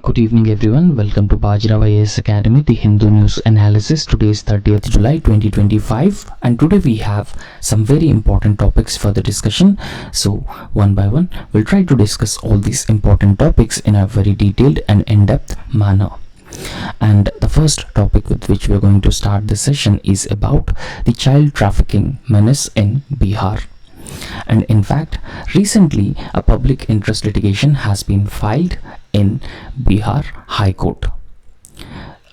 Good evening everyone, welcome to BAJIRAO IAS Academy, the Hindu News Analysis. Today is 30th July 2025 and today we have some very important topics for the discussion. So one by one, we'll try to discuss all these important topics in a very detailed and in-depth manner. And the first topic with which we're going to start this session is about the child trafficking menace in Bihar. And in fact, recently a public interest litigation has been filed in Bihar High Court,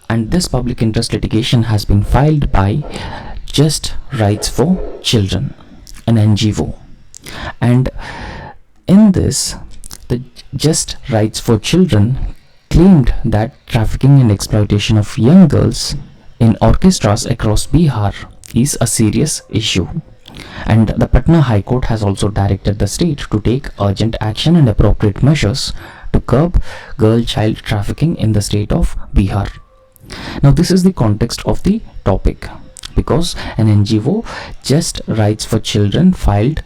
and this public interest litigation has been filed by Just Rights for Children, an NGO. And in this, the Just Rights for Children claimed that trafficking and exploitation of young girls in orchestras across Bihar is a serious issue. And the Patna High Court has also directed the state to take urgent action and appropriate measures to curb girl-child trafficking in the state of Bihar. Now this is the context of the topic, because an NGO, Just Rights for Children, filed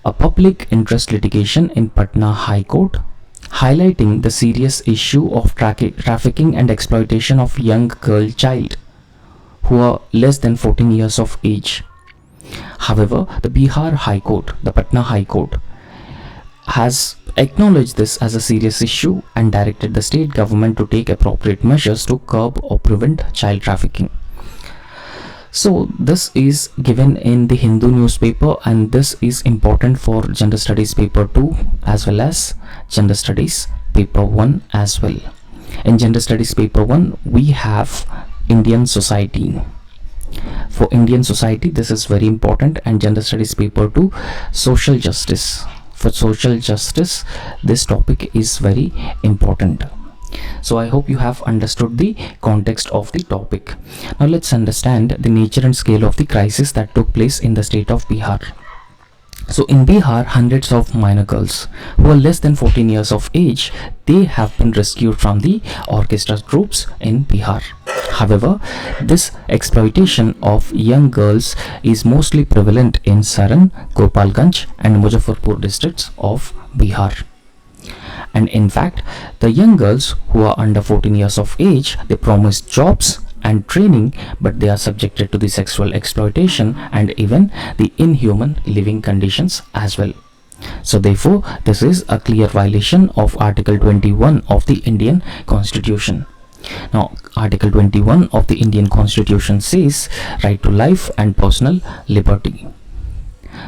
a public interest litigation in Patna High Court highlighting the serious issue of trafficking and exploitation of young girl child who are less than 14 years of age. However, the Bihar High Court, the Patna High Court, has acknowledged this as a serious issue and directed the state government to take appropriate measures to curb or prevent child trafficking. So this is given in the Hindu newspaper, and this is important for Gender Studies paper 2 as well as Gender Studies paper 1 as well. In Gender Studies paper 1, we have Indian society. For Indian society, this is very important, and Gender Studies paper 2, social justice. For social justice, this topic is very important. So I hope you have understood the context of the topic. Now let's understand the nature and scale of the crisis that took place in the state of Bihar. So in Bihar, hundreds of minor girls who are less than 14 years of age, they have been rescued from the orchestra groups in Bihar. However, this exploitation of young girls is mostly prevalent in Saran, Gopalganj and Muzaffarpur districts of Bihar. And in fact, the young girls who are under 14 years of age, they promised jobs and training, but they are subjected to the sexual exploitation and even the inhuman living conditions as well. So therefore, this is a clear violation of Article 21 of the Indian Constitution. Now, Article 21 of the Indian Constitution says right to life and personal liberty.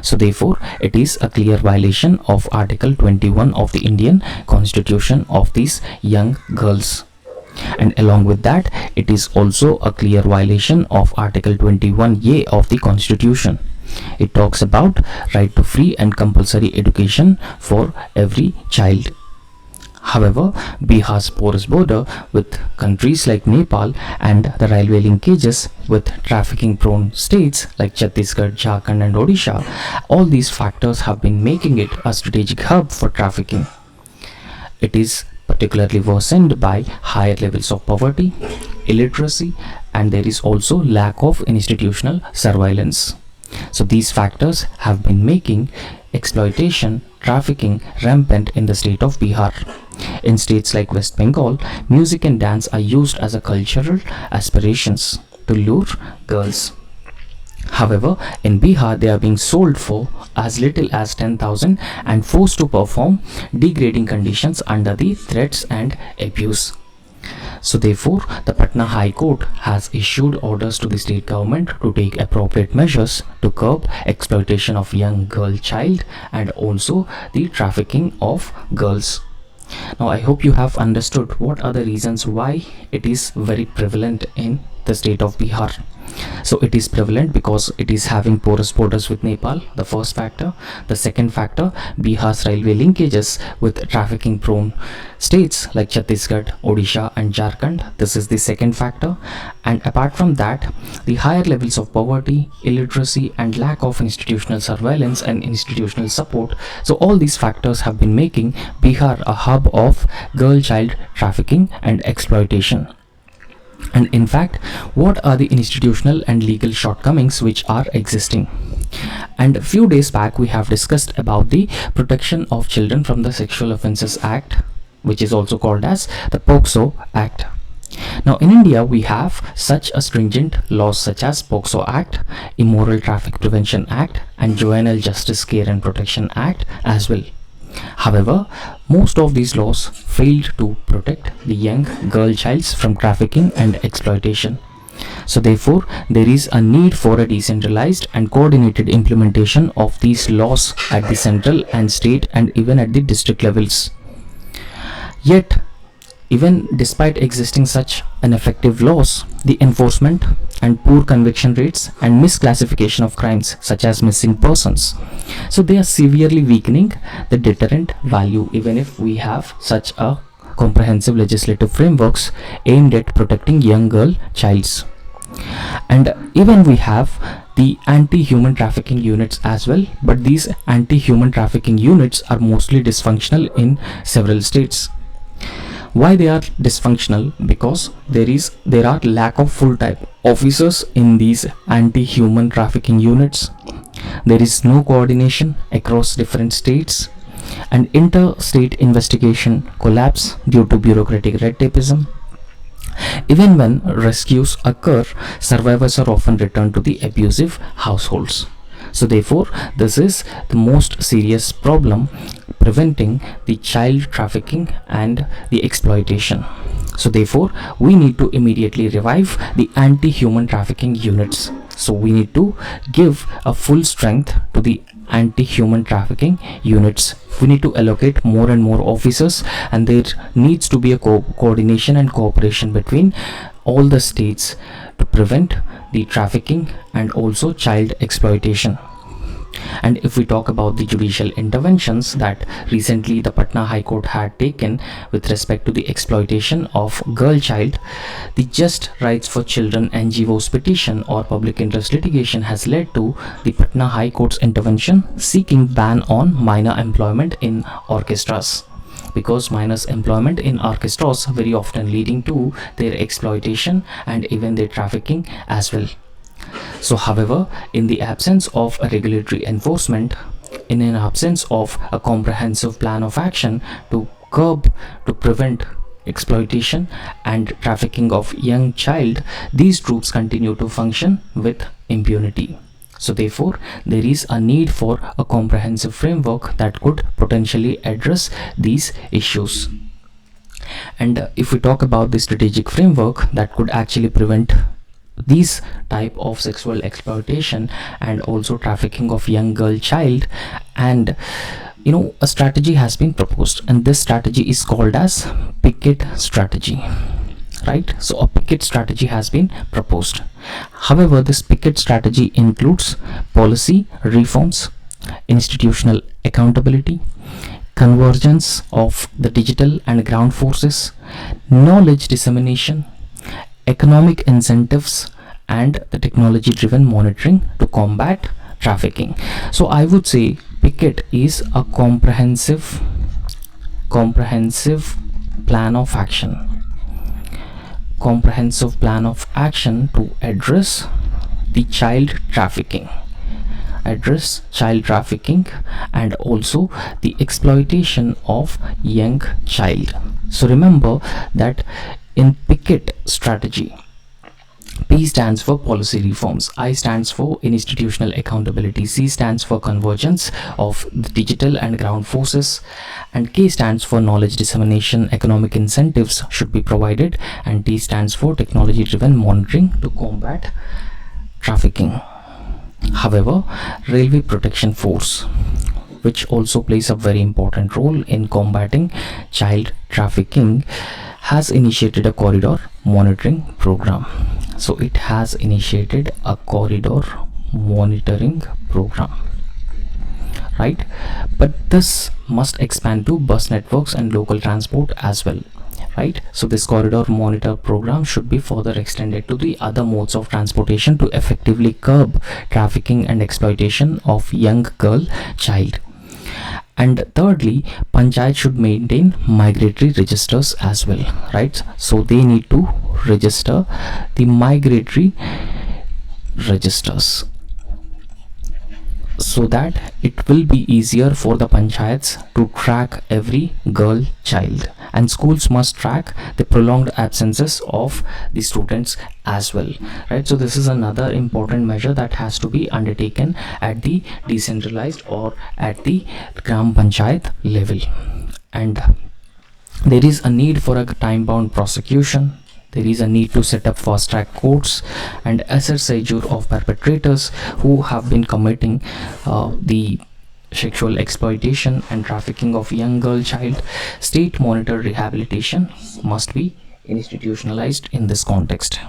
So therefore, it is a clear violation of Article 21 of the Indian Constitution of these young girls. And along with that, it is also a clear violation of Article 21A of the Constitution. It talks about right to free and compulsory education for every child. However, Bihar's porous border with countries like Nepal and the railway linkages with trafficking prone states like Chhattisgarh, Jharkhand and Odisha, all these factors have been making it a strategic hub for trafficking. It is particularly worsened by higher levels of poverty, illiteracy, and there is also lack of institutional surveillance. So these factors have been making exploitation, trafficking rampant in the state of Bihar. In states like West Bengal, music and dance are used as a cultural aspirations to lure girls. However, in Bihar, they are being sold for as little as 10,000 and forced to perform degrading conditions under the threats and abuse. So therefore, the Patna High Court has issued orders to the state government to take appropriate measures to curb exploitation of young girl child and also the trafficking of girls. Now I hope you have understood what are the reasons why it is very prevalent in the state of Bihar. So it is prevalent because it is having porous borders with Nepal, the first factor. The second factor, Bihar's railway linkages with trafficking prone states like Chhattisgarh, Odisha and Jharkhand. This is the second factor. And apart from that, the higher levels of poverty, illiteracy and lack of institutional surveillance and institutional support. So all these factors have been making Bihar a hub of girl-child trafficking and exploitation. And in fact, what are the institutional and legal shortcomings which are existing? And a few days back we have discussed about the Protection of Children from the Sexual Offences Act which is also called as the POCSO Act. Now in India we have such a stringent laws such as POCSO Act, Immoral Traffic Prevention Act and Juvenile Justice Care and Protection Act as well. However, most of these laws failed to protect the young girl childs from trafficking and exploitation. So therefore, there is a need for a decentralized and coordinated implementation of these laws at the central and state and even at the district levels. Yet, even despite existing such ineffective laws, the enforcement and poor conviction rates and misclassification of crimes such as missing persons, so they are severely weakening the deterrent value even if we have such a comprehensive legislative frameworks aimed at protecting young girl childs. And even we have the anti-human trafficking units as well, but these anti-human trafficking units are mostly dysfunctional in several states. Why they are dysfunctional? Because there are lack of full-time officers in these anti-human trafficking units. There is no coordination across different states, and interstate investigation collapse due to bureaucratic red tapeism. Even when rescues occur, survivors are often returned to the abusive households. So therefore, this is the most serious problem preventing the child trafficking and the exploitation. So therefore, we need to immediately revive the anti-human trafficking units. So we need to give a full strength to the anti-human trafficking units. We need to allocate more and more officers, and there needs to be a coordination and cooperation between all the states to prevent the trafficking and also child exploitation. And if we talk about the judicial interventions that recently the Patna High Court had taken with respect to the exploitation of girl child, the Just Rights for Children NGO's petition or public interest litigation has led to the Patna High Court's intervention seeking ban on minor employment in orchestras, because minors employment in orchestras very often leading to their exploitation and even their trafficking as well. So however, in the absence of a regulatory enforcement, in an absence of a comprehensive plan of action to curb, to prevent exploitation and trafficking of young child, these groups continue to function with impunity. So therefore, there is a need for a comprehensive framework that could potentially address these issues. And if we talk about the strategic framework that could actually prevent these type of sexual exploitation and also trafficking of young girl child, and a strategy has been proposed, and this strategy is called as Picket strategy, right? So a Picket strategy has been proposed. However, this Picket strategy includes policy reforms, institutional accountability, convergence of the digital and ground forces, knowledge dissemination, economic incentives, and the technology driven monitoring to combat trafficking. So I would say Picket is a comprehensive plan of action to address the child trafficking, and also the exploitation of young child. So remember that in Picket strategy, P stands for policy reforms, I stands for institutional accountability, C stands for convergence of the digital and ground forces, and K stands for knowledge dissemination, economic incentives should be provided, and T stands for technology driven monitoring to combat trafficking. However, Railway Protection Force, which also plays a very important role in combating child trafficking, has initiated a corridor monitoring program. So it has initiated a corridor monitoring program, right? But this must expand to bus networks and local transport as well, right? So this corridor monitor program should be further extended to the other modes of transportation to effectively curb trafficking and exploitation of young girl child. And thirdly, Panchayat should maintain migratory registers as well, right? So they need to register the migratory registers so that it will be easier for the panchayats to track every girl child and schools must track the prolonged absences of the students as well, right? So this is another important measure that has to be undertaken at the decentralized or at the gram panchayat level. And there is a need for a time bound prosecution. There is a need to set up fast track courts and assess seizure of perpetrators who have been committing the sexual exploitation and trafficking of young girl child. State monitored rehabilitation must be institutionalized in this context.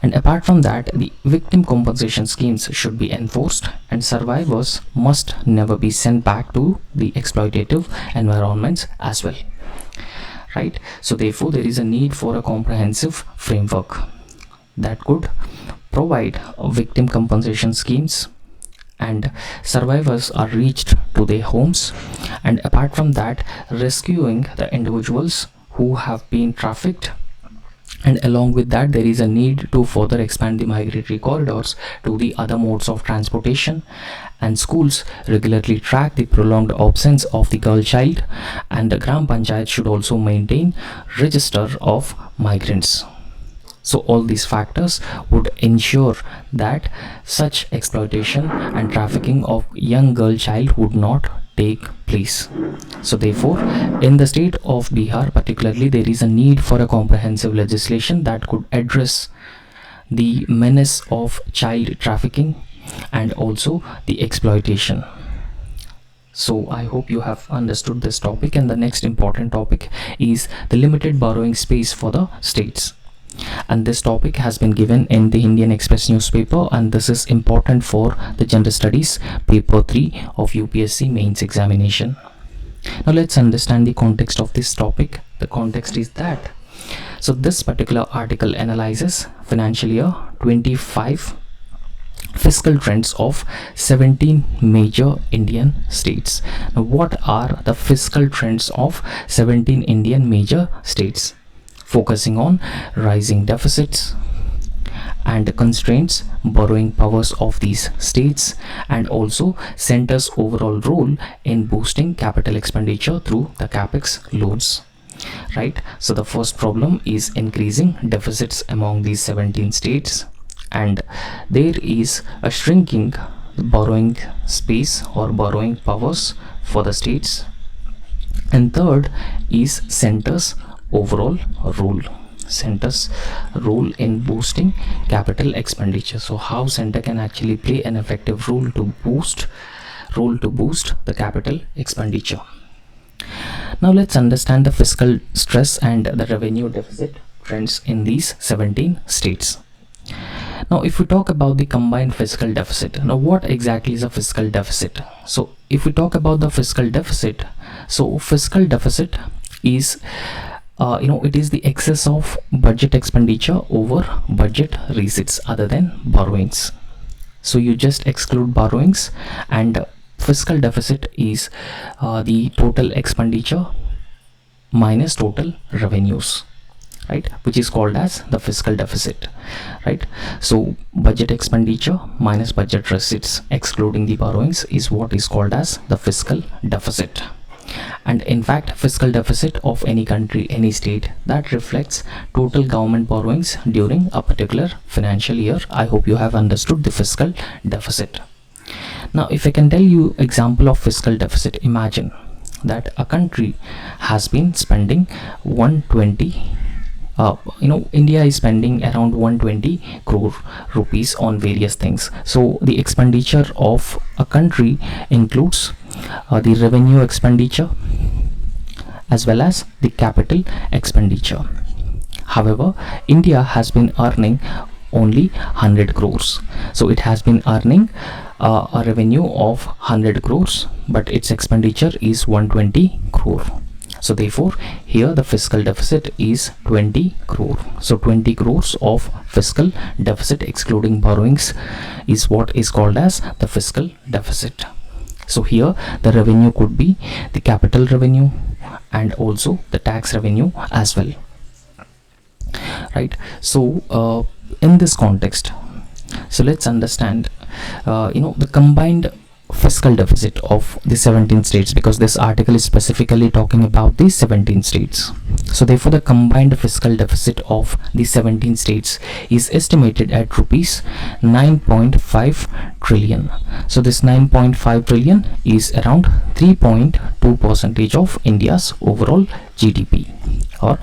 And apart from that, the victim compensation schemes should be enforced, and survivors must never be sent back to the exploitative environments as well, right? So therefore there is a need for a comprehensive framework that could provide victim compensation schemes, and survivors are reached to their homes, and apart from that, rescuing the individuals who have been trafficked. And along with that, there is a need to further expand the migratory corridors to the other modes of transportation, and schools regularly track the prolonged absence of the girl child, and the gram panchayat should also maintain register of migrants. So all these factors would ensure that such exploitation and trafficking of young girl child would not take place. So therefore, in the state of Bihar particularly, there is a need for a comprehensive legislation that could address the menace of child trafficking and also the exploitation. So I hope you have understood this topic, and the next important topic is the limited borrowing space for the states. And this topic has been given in the Indian Express newspaper, and this is important for the General Studies paper 3 of UPSC mains examination. Now let's understand the context of this topic. The context is that, so this particular article analyzes financial year 25 fiscal trends of 17 major Indian states. Now what are the fiscal trends of 17 Indian major states? Focusing on rising deficits and constraints borrowing powers of these states, and also centers overall role in boosting capital expenditure through the capex loans, right? So the first problem is increasing deficits among these 17 states, and there is a shrinking borrowing space or borrowing powers for the states. And third is centers overall role, centers role in boosting capital expenditure. So how center can actually play an effective role to boost the capital expenditure. Now let's understand the fiscal stress and the revenue deficit trends in these 17 states. Now if we talk about the combined fiscal deficit, now what exactly is a fiscal deficit? So if we talk about the fiscal deficit, so fiscal deficit is it is the excess of budget expenditure over budget receipts other than borrowings. So you just exclude borrowings, and fiscal deficit is the total expenditure minus total revenues, right, which is called as the fiscal deficit, right? So budget expenditure minus budget receipts excluding the borrowings is what is called as the fiscal deficit. And in fact, fiscal deficit of any country, any state, that reflects total government borrowings during a particular financial year. I hope you have understood the fiscal deficit. Now if I can tell you example of fiscal deficit, imagine that a country has been spending 120 India is spending around 120 crore rupees on various things. So the expenditure of a country includes the revenue expenditure as well as the capital expenditure. However, India has been earning only 100 crores. So it has been earning a revenue of 100 crores, but its expenditure is 120 crore. So therefore here the fiscal deficit is 20 crore. So 20 crores of fiscal deficit excluding borrowings is what is called as the fiscal deficit. So here the revenue could be the capital revenue and also the tax revenue as well, right? So in this context, so let's understand the combined fiscal deficit of the 17 states, because this article is specifically talking about the 17 states. So therefore the combined fiscal deficit of the 17 states is estimated at rupees 9.5 trillion. So this 9.5 trillion is around 3.2% of India's overall GDP or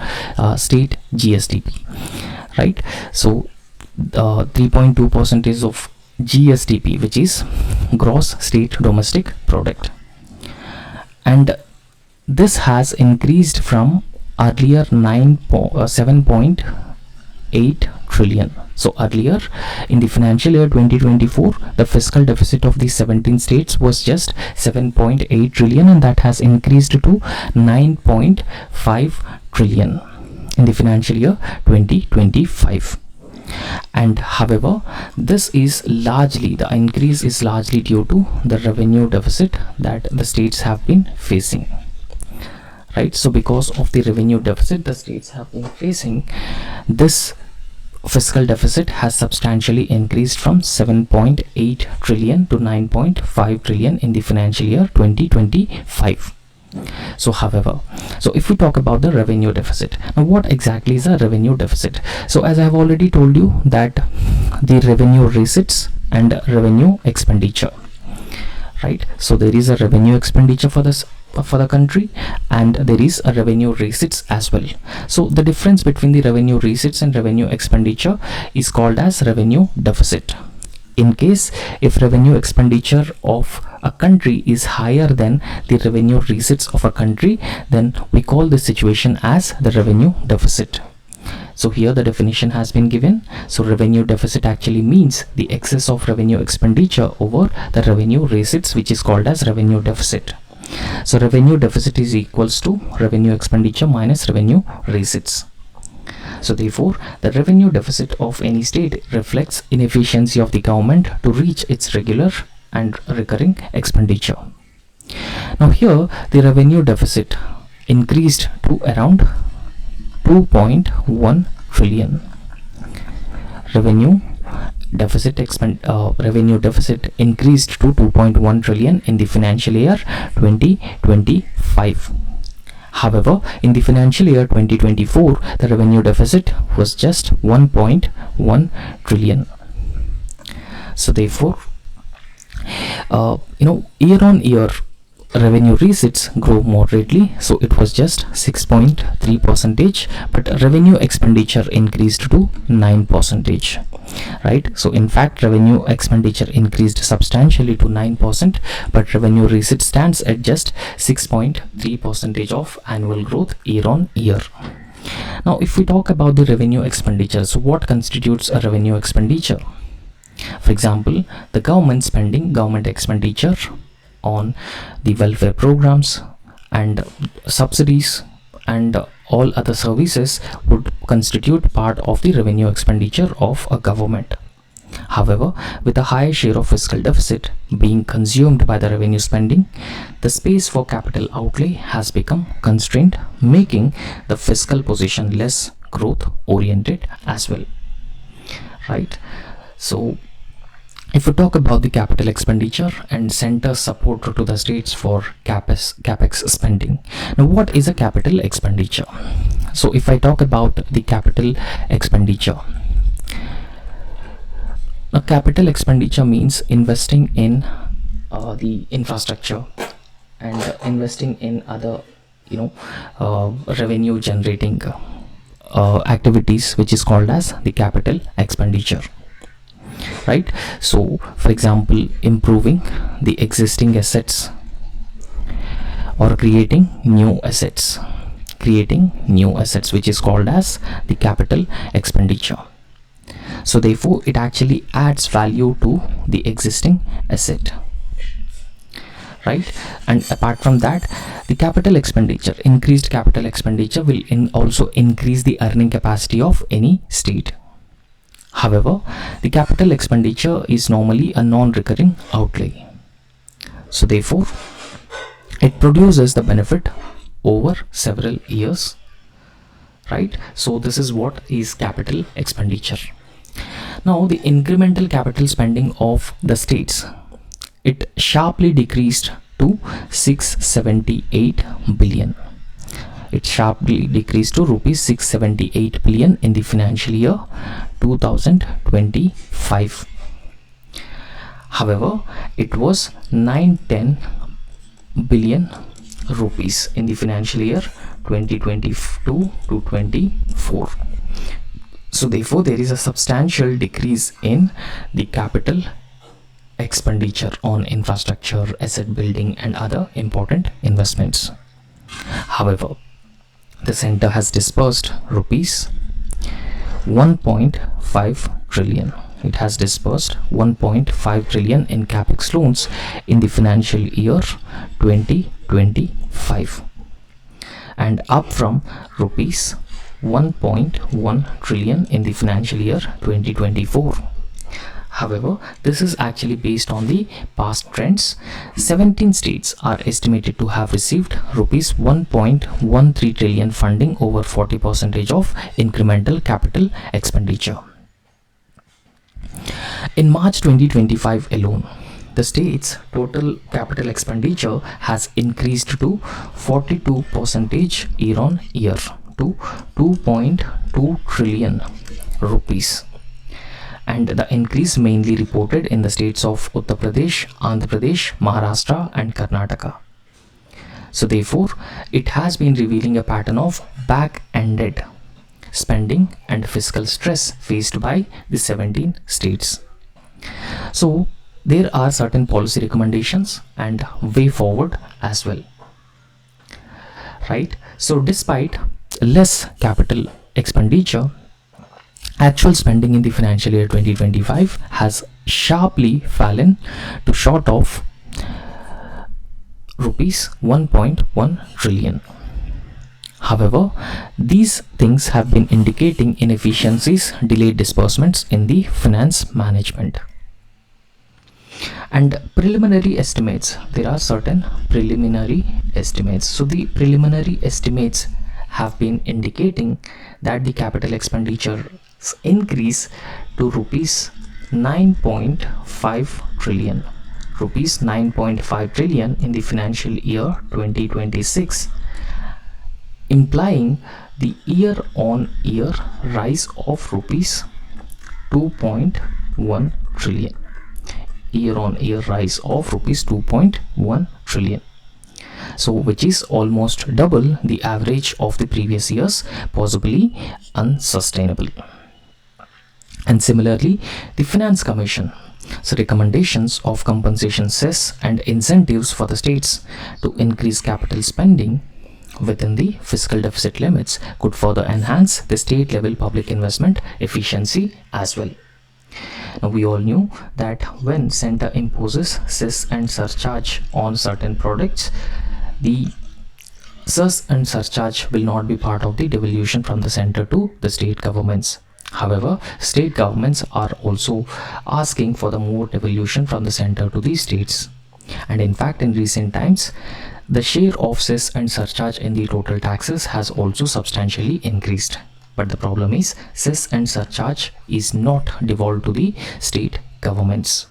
state GSDP, right? So 3.2% of GSDP, which is gross state domestic product, and this has increased from earlier 7.8 trillion. So earlier in the financial year 2024, the fiscal deficit of the 17 states was just 7.8 trillion, and that has increased to 9.5 trillion in the financial year 2025. And however, this is largely, the increase is largely due to the revenue deficit that the states have been facing, right? So because of the revenue deficit the states have been facing, this fiscal deficit has substantially increased from 7.8 trillion to 9.5 trillion in the financial year 2025. So however, so if we talk about the revenue deficit, now what exactly is a revenue deficit? So as I have already told you that the revenue receipts and revenue expenditure, right? So there is a revenue expenditure for this, for the country, and there is a revenue receipts as well. So the difference between the revenue receipts and revenue expenditure is called as revenue deficit. In case if revenue expenditure of a country is higher than the revenue receipts of a country, then we call this situation as the revenue deficit. So here the definition has been given. So revenue deficit actually means the excess of revenue expenditure over the revenue receipts, which is called as revenue deficit. So revenue deficit is equals to revenue expenditure minus revenue receipts. So therefore the revenue deficit of any state reflects inefficiency of the government to reach its regular and recurring expenditure. Now here the revenue deficit increased to around 2.1 trillion. Revenue deficit increased to 2.1 trillion in the financial year 2025. However, in the financial year 2024, the revenue deficit was just 1.1 trillion. So therefore, year on year revenue receipts grow moderately, so it was just 6.3%, but revenue expenditure increased to 9%, right? So in fact revenue expenditure increased substantially to 9%, but revenue receipt stands at just 6.3% of annual growth year on year. Now if we talk about the revenue expenditure, so what constitutes a revenue expenditure? For example, the government spending, government expenditure on the welfare programs and subsidies and all other services would constitute part of the revenue expenditure of a government. However, with a higher share of fiscal deficit being consumed by the revenue spending, the space for capital outlay has become constrained, making the fiscal position less growth oriented as well, right? So if we talk about the capital expenditure and center support to the states for capex spending. Now what is a capital expenditure? So if I talk about the capital expenditure, now capital expenditure means investing in the infrastructure and investing in other revenue generating activities, which is called as the capital expenditure, right? So for example, improving the existing assets or creating new assets, which is called as the capital expenditure. So therefore it actually adds value to the existing asset, right? And apart from that, the capital expenditure, increased capital expenditure will also increase the earning capacity of any state. However, the capital expenditure is normally a non-recurring outlay. So therefore, it produces the benefit over several years, right? So this is what is capital expenditure. Now, the incremental capital spending of the states it sharply decreased to 678 billion. It sharply decreased to rupees 678 billion in the financial year 2025. However, it was 910 billion rupees in the financial year 2022 to 24. So therefore there is a substantial decrease in the capital expenditure on infrastructure, asset building and other important investments. However, the center has disbursed rupees 1.5 trillion. It has disbursed 1.5 trillion in capex loans in the financial year 2025, and up from rupees 1.1 trillion in the financial year 2024. However, this is actually based on the past trends. 17 states are estimated to have received rupees 1.13 trillion funding, over 40% of incremental capital expenditure. In March 2025 alone, the state's total capital expenditure has increased to 42% year on year to 2.2 trillion rupees. And the increase mainly reported in the states of Uttar Pradesh, Andhra Pradesh, Maharashtra and Karnataka. So therefore, it has been revealing a pattern of back-ended spending and fiscal stress faced by the 17 states. So there are certain policy recommendations and way forward as well, right? So despite less capital expenditure, actual spending in the financial year 2025 has sharply fallen to short of rupees 1.1 trillion. However, these things have been indicating inefficiencies, delayed disbursements in the finance management. And preliminary estimates, there are certain preliminary estimates. So the preliminary estimates have been indicating that the capital expenditure increase to rupees 9.5 trillion, rupees 9.5 trillion in the financial year 2026, implying the year on year rise of rupees 2.1 trillion, year on year rise of rupees 2.1 trillion. So which is almost double the average of the previous years, possibly unsustainable. And similarly, the Finance Commission, so recommendations of compensation cess and incentives for the states to increase capital spending within the fiscal deficit limits could further enhance the state level public investment efficiency as well. Now we all knew that when center imposes cess and surcharge on certain products, the cess and surcharge will not be part of the devolution from the center to the state governments. However, state governments are also asking for the more devolution from the center to the states. And in fact, in recent times, the share of cess and surcharge in the total taxes has also substantially increased. But the problem is, cess and surcharge is not devolved to the state governments.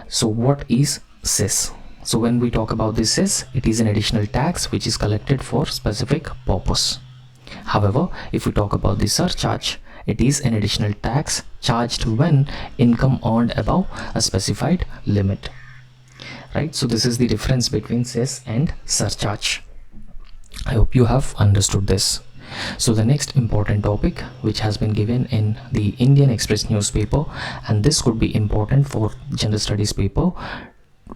So what is cess? So when we talk about this cess, it is an additional tax which is collected for specific purpose. However, if we talk about the surcharge, it is an additional tax charged when income earned above a specified limit, right? So this is the difference between cess and surcharge. I hope you have understood this. So the next important topic which has been given in the Indian Express newspaper, and this could be important for General Studies paper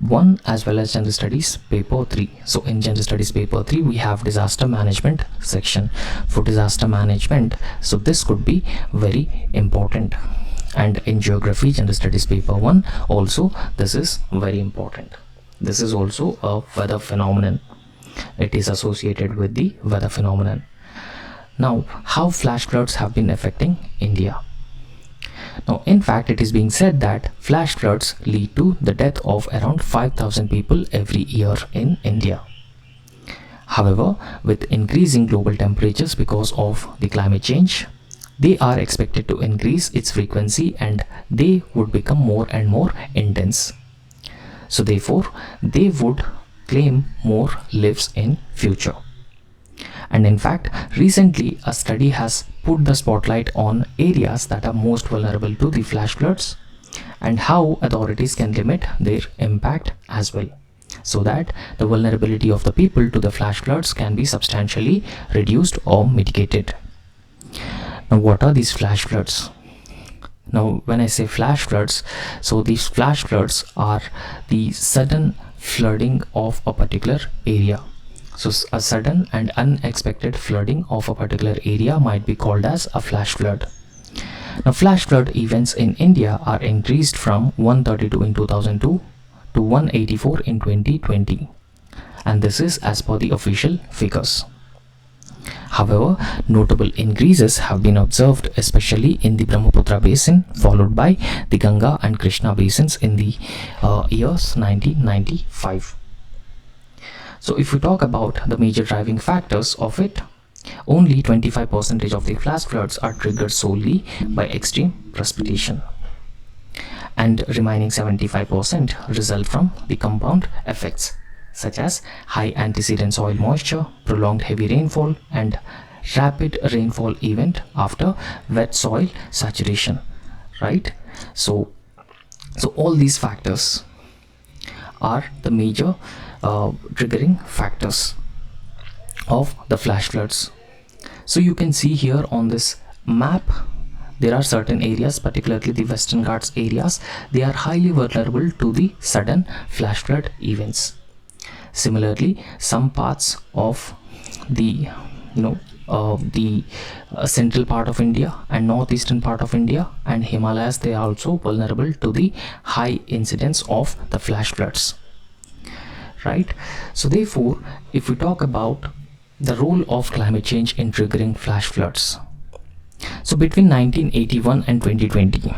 1 as well as General Studies paper 3. So in General Studies paper 3 we have disaster management section. For disaster management, so this could be very important. And in Geography General Studies paper 1 also, this is very important. This is also a weather phenomenon. It is associated with the weather phenomenon. Now, how flash floods have been affecting India? Now, in fact, it is being said that flash floods lead to the death of around 5,000 people every year in India. However, with increasing global temperatures because of the climate change, they are expected to increase its frequency and they would become more and more intense. So therefore they would claim more lives in future. And in fact, recently a study has put the spotlight on areas that are most vulnerable to the flash floods and how authorities can limit their impact as well, so that the vulnerability of the people to the flash floods can be substantially reduced or mitigated. Now, what are these flash floods? Now, when I say flash floods, so these flash floods are the sudden flooding of a particular area. So a sudden and unexpected flooding of a particular area might be called as a flash flood. Now, flash flood events in India are increased from 132 in 2002 to 184 in 2020, and this is as per the official figures. However, notable increases have been observed, especially in the Brahmaputra basin, followed by the Ganga and Krishna basins in the years 1995. So if we talk about the major driving factors of it, only 25% of the flash floods are triggered solely by extreme precipitation, and remaining 75% result from the compound effects such as high antecedent soil moisture, prolonged heavy rainfall, and rapid rainfall event after wet soil saturation, right? So all these factors are the major triggering factors of the flash floods. So you can see here on this map, there are certain areas, particularly the Western Ghats areas, they are highly vulnerable to the sudden flash flood events. Similarly, some parts of the central part of India and northeastern part of India and Himalayas, they are also vulnerable to the high incidence of the flash floods, right? So therefore, if we talk about the role of climate change in triggering flash floods, so between 1981 and 2020,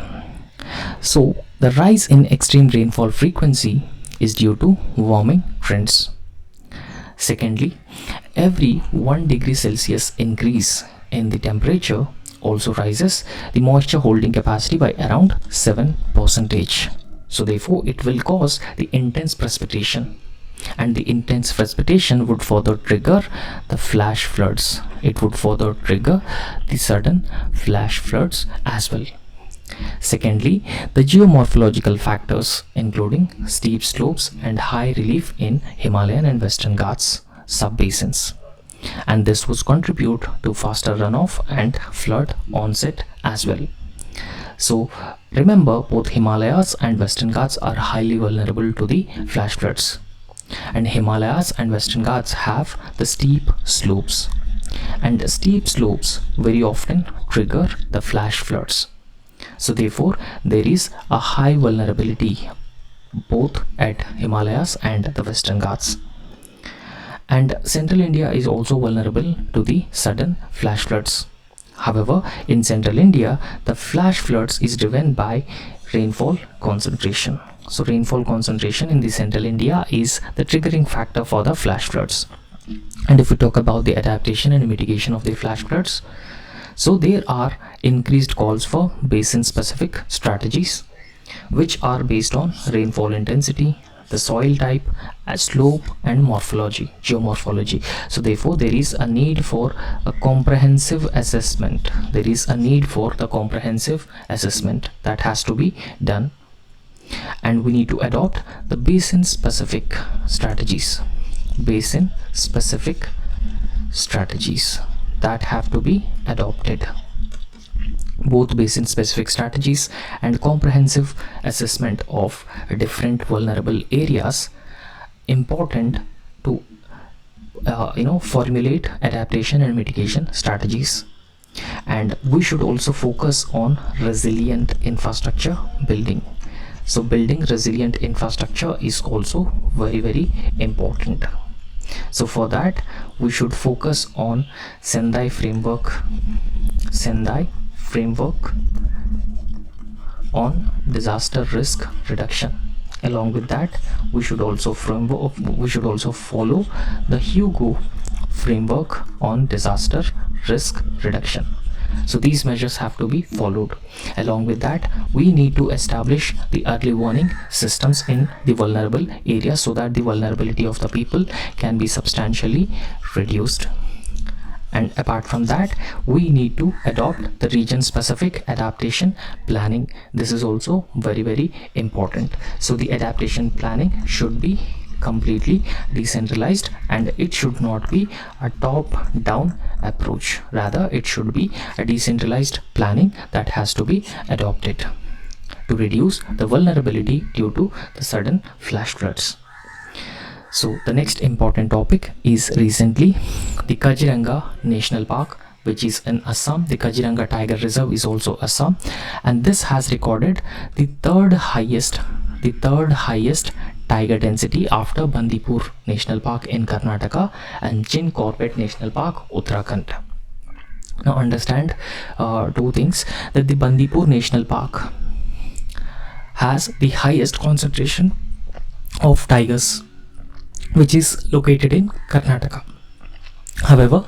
so the rise in extreme rainfall frequency is due to warming trends. Secondly, every 1 degree Celsius increase in the temperature also raises the moisture holding capacity by around 7%. So therefore it will cause the intense precipitation, and the intense precipitation would further trigger the flash floods. It would further trigger the sudden flash floods as well. Secondly, the geomorphological factors including steep slopes and high relief in Himalayan and Western Ghats subbasins, and this would contribute to faster runoff and flood onset as well. So remember, both Himalayas and Western Ghats are highly vulnerable to the flash floods, and Himalayas and Western Ghats have the steep slopes, and steep slopes very often trigger the flash floods. So therefore there is a high vulnerability both at Himalayas and the Western Ghats. And central India is also vulnerable to the sudden flash floods. However, in central India, the flash floods is driven by rainfall concentration. So rainfall concentration in the central India is the triggering factor for the flash floods. And if we talk about the adaptation and mitigation of the flash floods, so there are increased calls for basin specific strategies, which are based on rainfall intensity, the soil type, slope, and geomorphology. So therefore there is a need for a comprehensive assessment. There is a need for the comprehensive assessment that has to be done, and we need to adopt the basin specific strategies. Basin specific strategies that have to be adopted. Both basin specific strategies and comprehensive assessment of different vulnerable areas important to formulate adaptation and mitigation strategies. And we should also focus on resilient infrastructure building. So building resilient infrastructure is also very, very important. So for that we should focus on Sendai framework on disaster risk reduction. Along with that, we should also follow the Hugo framework on disaster risk reduction. So these measures have to be followed. Along with that, we need to establish the early warning systems in the vulnerable areas so that the vulnerability of the people can be substantially reduced. And apart from that, we need to adopt the region specific adaptation planning. This is also very important. So the adaptation planning should be completely decentralized, and it should not be a top down approach. Rather, it should be a decentralized planning that has to be adopted to reduce the vulnerability due to the sudden flash floods. So the next important topic is recently the Kaziranga National Park, which is in Assam. The Kaziranga Tiger Reserve is also Assam, and this has recorded the third highest tiger density after Bandipur National Park in Karnataka and Jim Corbett National Park, Uttarakhand. Now understand two things, that the Bandipur National Park has the highest concentration of tigers, which is located in Karnataka. However,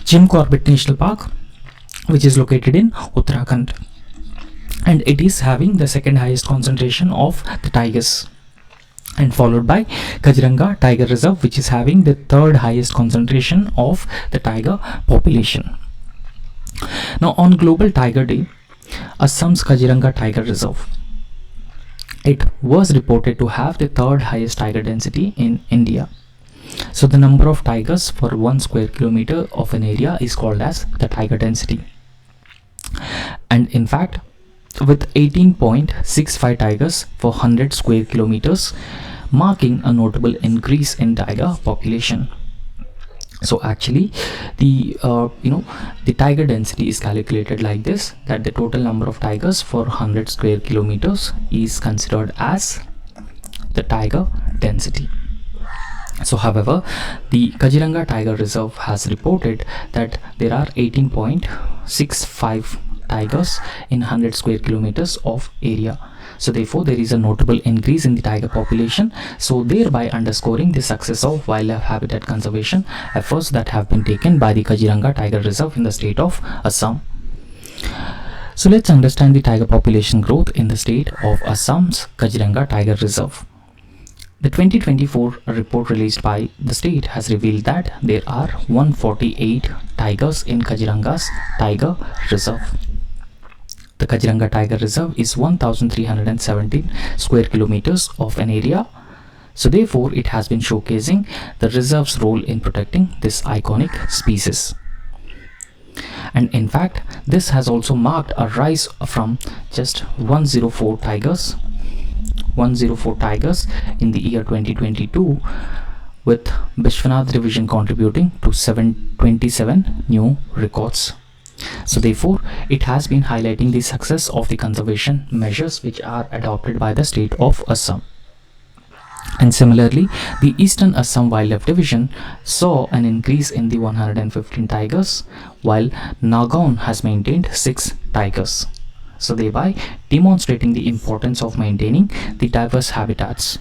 Jim Corbett National Park, which is located in Uttarakhand, and it is having the second highest concentration of the tigers, and followed by Kaziranga Tiger Reserve, which is having the third highest concentration of the tiger population. Now on Global Tiger Day, Assam's Kaziranga Tiger Reserve, it was reported to have the third highest tiger density in India. So the number of tigers for 1 square kilometer of an area is called as the tiger density. And in fact, with 18.65 tigers for 100 square kilometers, marking a notable increase in tiger population. So actually the the tiger density is calculated like this, that the total number of tigers for 100 square kilometers is considered as the tiger density. So however, the Kaziranga Tiger Reserve has reported that there are 18.65 tigers in 100 square kilometers of area. So therefore there is a notable increase in the tiger population, so thereby underscoring the success of wildlife habitat conservation efforts that have been taken by the Kaziranga Tiger Reserve in the state of Assam. So let's understand the tiger population growth in the state of Assam's Kaziranga Tiger Reserve. The 2024 report released by the state has revealed that there are 148 tigers in Kaziranga's Tiger Reserve. The Kaziranga Tiger Reserve is 1317 square kilometers of an area. So therefore it has been showcasing the reserve's role in protecting this iconic species. And in fact, this has also marked a rise from just 104 tigers in the year 2022, with Bishwanath division contributing to 727 new records. So therefore it has been highlighting the success of the conservation measures which are adopted by the state of Assam. And similarly, the Eastern Assam Wildlife Division saw an increase in the 115 tigers, while Nagaon has maintained 6 tigers, so thereby demonstrating the importance of maintaining the diverse habitats,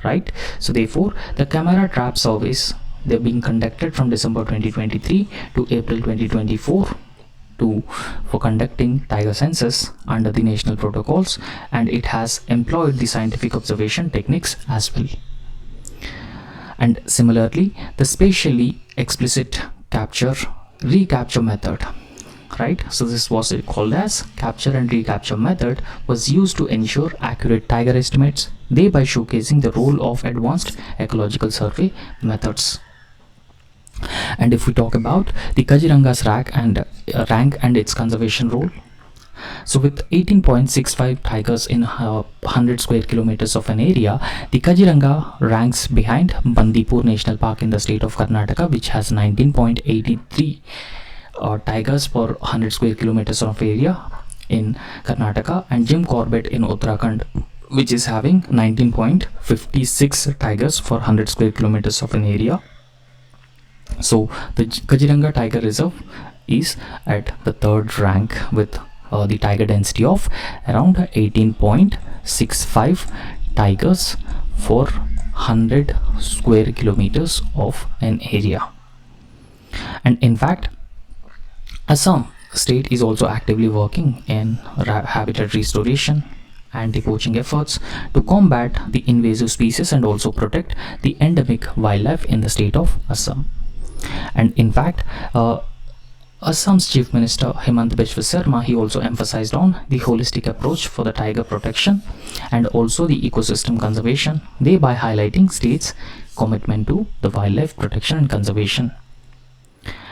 right? So therefore the camera trap surveys, they're being conducted from December 2023 to April 2024 for conducting tiger census under the national protocols, and it has employed the scientific observation techniques as well. And similarly, the spatially explicit recapture method, right? So this was called as capture and recapture method, was used to ensure accurate tiger estimates, thereby showcasing the role of advanced ecological survey methods. And if we talk about the Kaziranga's rank and its conservation role, so with 18.65 tigers in 100 square kilometers of an area, the Kaziranga ranks behind Bandipur National Park in the state of Karnataka, which has 19.83 tigers per 100 square kilometers of area in Karnataka, and Jim Corbett in Uttarakhand, which is having 19.56 tigers for 100 square kilometers of an area. So the Kaziranga Tiger Reserve is at the third rank with the tiger density of around 18.65 tigers for 100 square kilometers of an area. And in fact, Assam state is also actively working in habitat restoration and the poaching efforts to combat the invasive species and also protect the endemic wildlife in the state of Assam. And in fact, Assam's Chief Minister Himant Biswa Sarma, he also emphasized on the holistic approach for the tiger protection and also the ecosystem conservation, thereby highlighting state's commitment to the wildlife protection and conservation.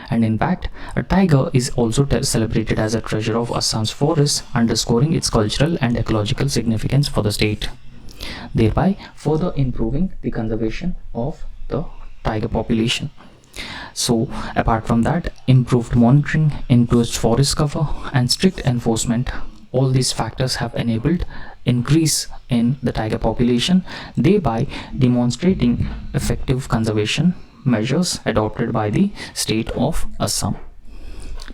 And in fact, a tiger is also celebrated as a treasure of Assam's forests, underscoring its cultural and ecological significance for the state, thereby further improving the conservation of the tiger population. So apart from that, improved monitoring, increased forest cover and strict enforcement, all these factors have enabled increase in the tiger population, thereby demonstrating effective conservation measures adopted by the state of Assam.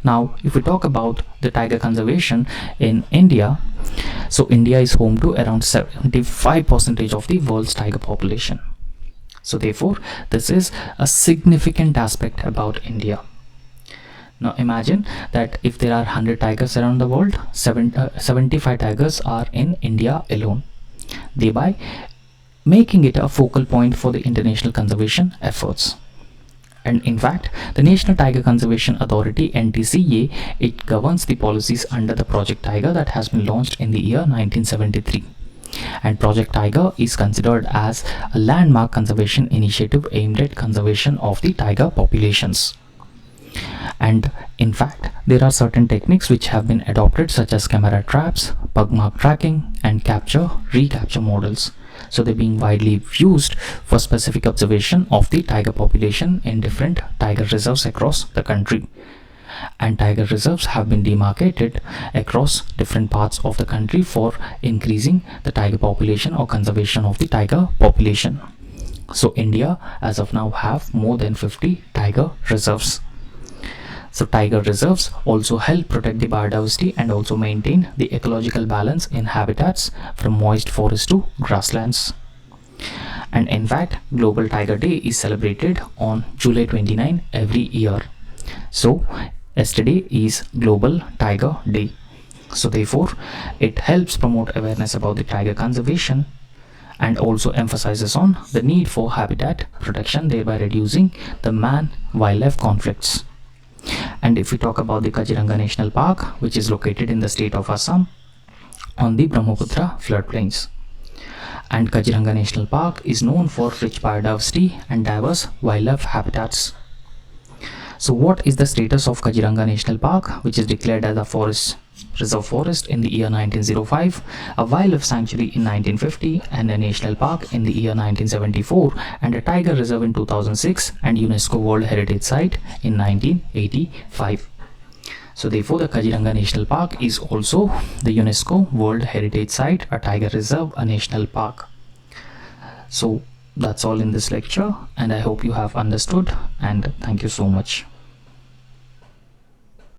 Now if we talk about the tiger conservation in India, so India is home to around 75% of the world's tiger population. So therefore this is a significant aspect about India. Now imagine that if there are 100 tigers around the world, 75 tigers are in India alone, thereby making it a focal point for the international conservation efforts. And in fact, the National Tiger Conservation Authority (NTCA), it governs the policies under the Project Tiger that has been launched in the year 1973. And Project Tiger is considered as a landmark conservation initiative aimed at conservation of the tiger populations. And in fact, there are certain techniques which have been adopted, such as camera traps, pug mark tracking and recapture models. So they're being widely used for specific observation of the tiger population in different tiger reserves across the country. And tiger reserves have been demarcated across different parts of the country for increasing the tiger population or conservation of the tiger population. So India as of now have more than 50 tiger reserves. So tiger reserves also help protect the biodiversity and also maintain the ecological balance in habitats from moist forests to grasslands. And in fact, Global Tiger Day is celebrated on July 29 every year. So yesterday is Global Tiger Day. So therefore it helps promote awareness about the tiger conservation and also emphasizes on the need for habitat protection, thereby reducing the man-wildlife conflicts. And if we talk about the Kaziranga National Park, which is located in the state of Assam on the Brahmaputra floodplains. And Kaziranga National Park is known for rich biodiversity and diverse wildlife habitats. So what is the status of Kaziranga National Park, which is declared as a reserve forest in the year 1905, a wildlife sanctuary in 1950, and a national park in the year 1974, and a tiger reserve in 2006, and UNESCO World Heritage Site in 1985. So therefore the Kaziranga National Park is also the UNESCO World Heritage Site, a tiger reserve, a national park. So that's all in this lecture, and I hope you have understood, and thank you so much.